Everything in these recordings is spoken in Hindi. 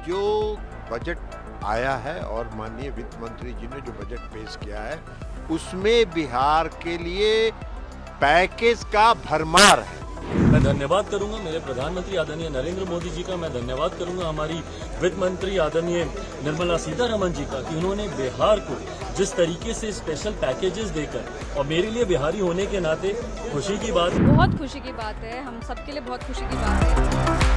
जो बजट आया है और माननीय वित्त मंत्री जी ने जो बजट पेश किया है उसमें बिहार के लिए पैकेज का भरमार है। मैं धन्यवाद करूंगा मेरे प्रधानमंत्री आदरणीय नरेंद्र मोदी जी का। मैं धन्यवाद करूंगा हमारी वित्त मंत्री आदरणीय निर्मला सीतारमण जी का कि उन्होंने बिहार को जिस तरीके से स्पेशल पैकेजेस देकर, और मेरे लिए बिहारी होने के नाते खुशी की बात, बहुत खुशी की बात है, हम सबके लिए बहुत खुशी की बात है।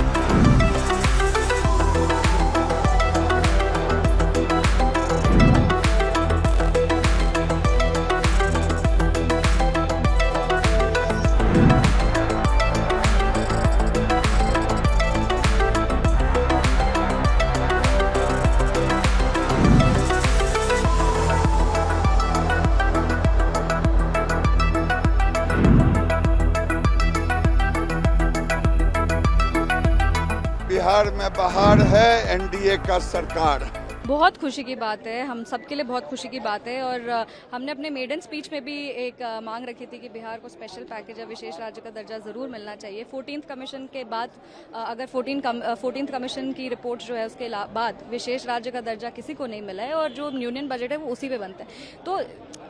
बिहार में बहार है, एनडीए का सरकार। बहुत खुशी की बात है, हम सबके लिए बहुत खुशी की बात है। और हमने अपने मेडन स्पीच में भी एक मांग रखी थी कि बिहार को स्पेशल पैकेज या विशेष राज्य का दर्जा ज़रूर मिलना चाहिए। 14th कमीशन के बाद अगर 14th कमीशन की रिपोर्ट जो है उसके बाद विशेष राज्य का दर्जा किसी को नहीं मिला है और जो यूनियन बजट है वो उसी पे बनता है। तो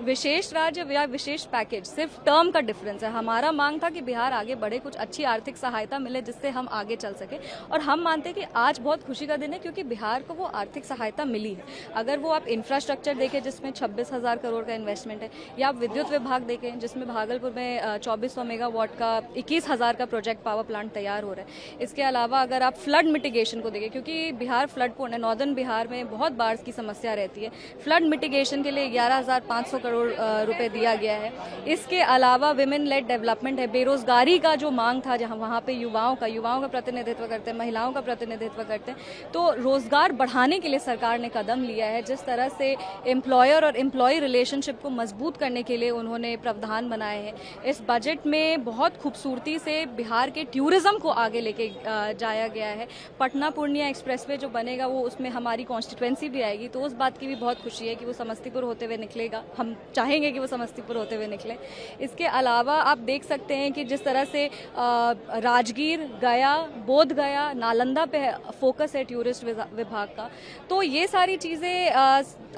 विशेष राज्य या विशेष पैकेज सिर्फ टर्म का डिफरेंस है। हमारा मांग था कि बिहार आगे बढ़े, कुछ अच्छी आर्थिक सहायता मिले जिससे हम आगे चल सके। और हम मानते हैं कि आज बहुत खुशी का दिन है क्योंकि बिहार को वो आर्थिक सहायता मिली है। अगर वो आप इंफ्रास्ट्रक्चर देखें जिसमें 26,000 करोड़ का इन्वेस्टमेंट है, या आप विद्युत विभाग देखें जिसमें भागलपुर में 2400 मेगावाट का 21,000 का प्रोजेक्ट पावर प्लांट तैयार हो रहा है। इसके अलावा अगर आप फ्लड मिटिगेशन को देखें, क्योंकि बिहार फ्लड प्रोन है, नॉर्दर्न बिहार में बहुत बाढ़ की समस्या रहती है, फ्लड मिटिगेशन के लिए 11,500 करोड़ रुपए दिया गया है। इसके अलावा विमेन लेड डेवलपमेंट है, बेरोजगारी का जो मांग था जहां वहां पे युवाओं का प्रतिनिधित्व करते हैं, महिलाओं का प्रतिनिधित्व करते हैं, तो रोजगार बढ़ाने के लिए सरकार ने कदम लिया है। जिस तरह से एम्प्लॉयर और एम्प्लॉय रिलेशनशिप को मजबूत करने के लिए उन्होंने प्रावधान बनाए हैं। इस बजट में बहुत खूबसूरती से बिहार के टूरिज्म को आगे लेके जाया गया है। पटना पूर्णिया एक्सप्रेसवे जो बनेगा वो उसमें हमारी कॉन्स्टिट्यूएंसी भी आएगी, तो उस बात की भी बहुत खुशी है कि वो समस्तीपुर होते हुए निकलेगा। हम चाहेंगे कि वो समस्तीपुर होते हुए निकले। इसके अलावा आप देख सकते हैं कि जिस तरह से राजगीर, गया, बोध गया, नालंदा पे फोकस है टूरिस्ट विभाग का, तो ये सारी चीज़ें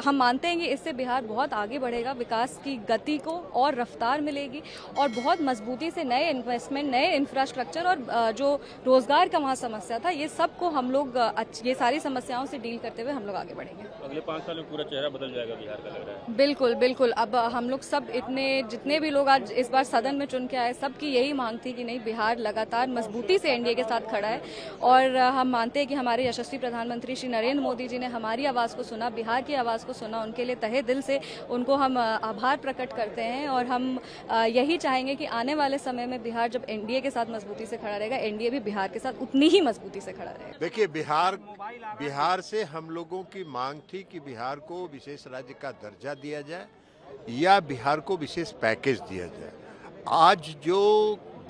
हम मानते हैं कि इससे बिहार बहुत आगे बढ़ेगा, विकास की गति को और रफ्तार मिलेगी और बहुत मजबूती से नए इन्वेस्टमेंट, नए इंफ्रास्ट्रक्चर और जो रोजगार का वहाँ समस्या था, ये सब को हम लोग ये सारी समस्याओं से डील करते हुए हम लोग आगे बढ़ेंगे। अगले 5 साल में पूरा चेहरा बदल जाएगा बिहार का, लग रहा है। बिल्कुल बिल्कुल। अब हम लोग सब जितने भी लोग आज इस बार सदन में चुन के आए, सबकी यही मांग थी कि नहीं, बिहार लगातार मजबूती से एनडीए के साथ खड़ा है। और हम मानते हैं कि हमारे यशस्वी प्रधानमंत्री श्री नरेंद्र मोदी जी ने हमारी आवाज़ को सुना, बिहार की आवाज़ को सुना। उनके लिए तहे दिल से उनको हम आभार प्रकट करते हैं और हम यही चाहेंगे कि आने वाले समय में बिहार जब एनडीए के साथ मजबूती से खड़ा रहेगा, एनडीए भी बिहार के साथ उतनी ही मजबूती से खड़ा रहेगा। देखिए, बिहार से हम लोगों की मांग थी कि बिहार को विशेष राज्य का दर्जा दिया जाए या बिहार को विशेष पैकेज दिया जाए। आज जो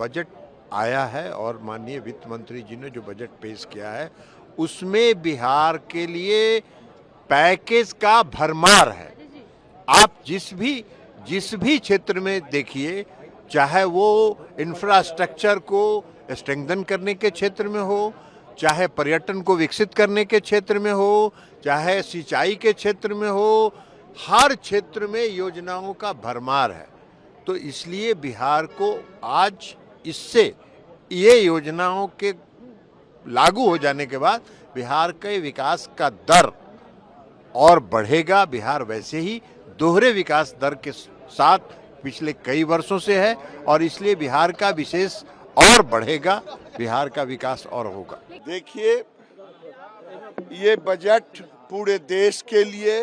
बजट आया है और माननीय वित्त मंत्री जी ने जो बजट पेश किया है उसमें बिहार के लिए पैकेज का भरमार है। आप जिस भी क्षेत्र में देखिए, चाहे वो इंफ्रास्ट्रक्चर को स्ट्रेंथन करने के क्षेत्र में हो, चाहे पर्यटन को विकसित करने के क्षेत्र में हो, चाहे सिंचाई के क्षेत्र में हो, हर क्षेत्र में योजनाओं का भरमार है। तो इसलिए बिहार को आज इससे ये योजनाओं के लागू हो जाने के बाद बिहार के विकास का दर और बढ़ेगा। बिहार वैसे ही दोहरे विकास दर के साथ पिछले कई वर्षों से है और इसलिए बिहार का विशेष और बढ़ेगा, बिहार का विकास और होगा। देखिए, ये बजट पूरे देश के लिए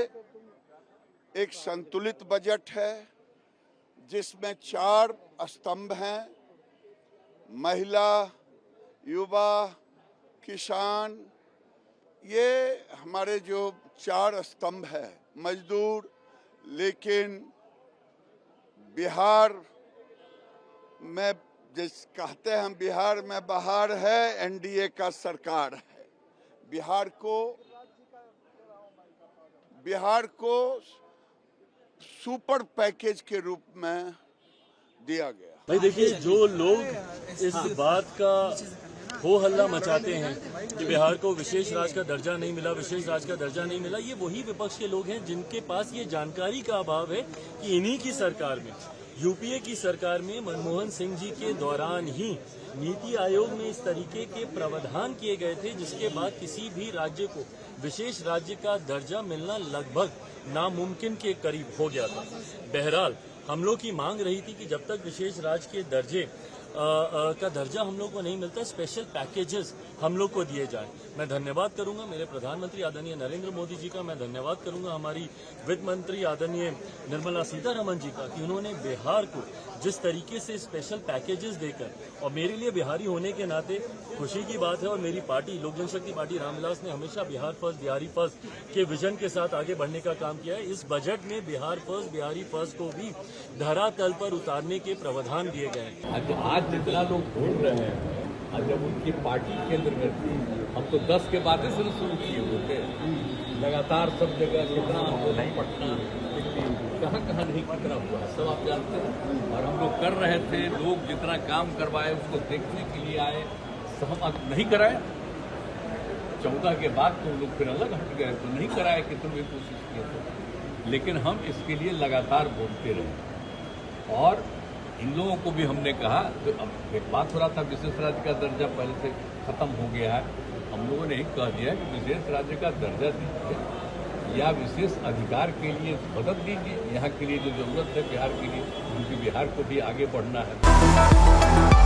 एक संतुलित बजट है जिसमें 4 स्तंभ हैं: महिला, युवा, किसान। ये हमारे जो 4 स्तंभ है, मजदूर। लेकिन बिहार में जिस कहते हैं हम, बिहार में बहार है, एनडीए का सरकार है। बिहार को सुपर पैकेज के रूप में दिया गया। भाई देखिए, जो लोग इस बात का हो हल्ला मचाते हैं कि बिहार को विशेष राज्य का दर्जा नहीं मिला, विशेष राज्य का दर्जा नहीं मिला, ये वही विपक्ष के लोग हैं जिनके पास ये जानकारी का अभाव है कि इन्हीं की सरकार में, यूपीए की सरकार में मनमोहन सिंह जी के दौरान ही नीति आयोग में इस तरीके के प्रावधान किए गए थे जिसके बाद किसी भी राज्य को विशेष राज्य का दर्जा मिलना लगभग नामुमकिन के करीब हो गया था। बहरहाल हम लोग की मांग रही थी कि जब तक विशेष राज्य के दर्जे का दर्जा हम लोग को नहीं मिलता, स्पेशल पैकेजेस हम लोग को दिए जाए। मैं धन्यवाद करूंगा मेरे प्रधानमंत्री आदरणीय नरेंद्र मोदी जी का, मैं धन्यवाद करूंगा हमारी वित्त मंत्री आदरणीय निर्मला सीतारमण जी का कि उन्होंने बिहार को जिस तरीके से स्पेशल पैकेजेस देकर, और मेरे लिए बिहारी होने के नाते खुशी की बात है, और मेरी पार्टी लोक जनशक्ति पार्टी रामविलास ने हमेशा बिहार फर्स्ट बिहारी फर्स्ट के विजन के साथ आगे बढ़ने का काम किया है। इस बजट में बिहार फर्स्ट बिहारी फर्स्ट को भी धरातल पर उतारने के प्रावधान दिए गए हैं। आज जितना लोग ढूंढ रहे हैं, आज जब उनकी पार्टी केंद्र में थी, हम तो 10 के बाद से शुरू किए हुए थे, लगातार सब जगह कितना आंदोलन, पटना कहाँ नहीं कितना हुआ सब आप जानते हैं। और हम लोग कर रहे थे, लोग जितना काम करवाए उसको देखने के लिए आए, सहमत नहीं कराए। 14 के बाद तो लोग फिर अलग हट गए, तो नहीं कराए, कितने भी कोशिश किए थे, लेकिन हम इसके लिए लगातार बोलते रहे। और इन लोगों को भी हमने कहा, तो अब एक बात हो रहा था विशेष राज्य का दर्जा पहले से खत्म हो गया है, हम लोगों ने ही कह दिया कि विशेष राज्य का दर्जा दीजिए या विशेष अधिकार के लिए मदद दीजिए, यहाँ के लिए जो जरूरत है बिहार के लिए, क्योंकि बिहार को भी आगे बढ़ना है।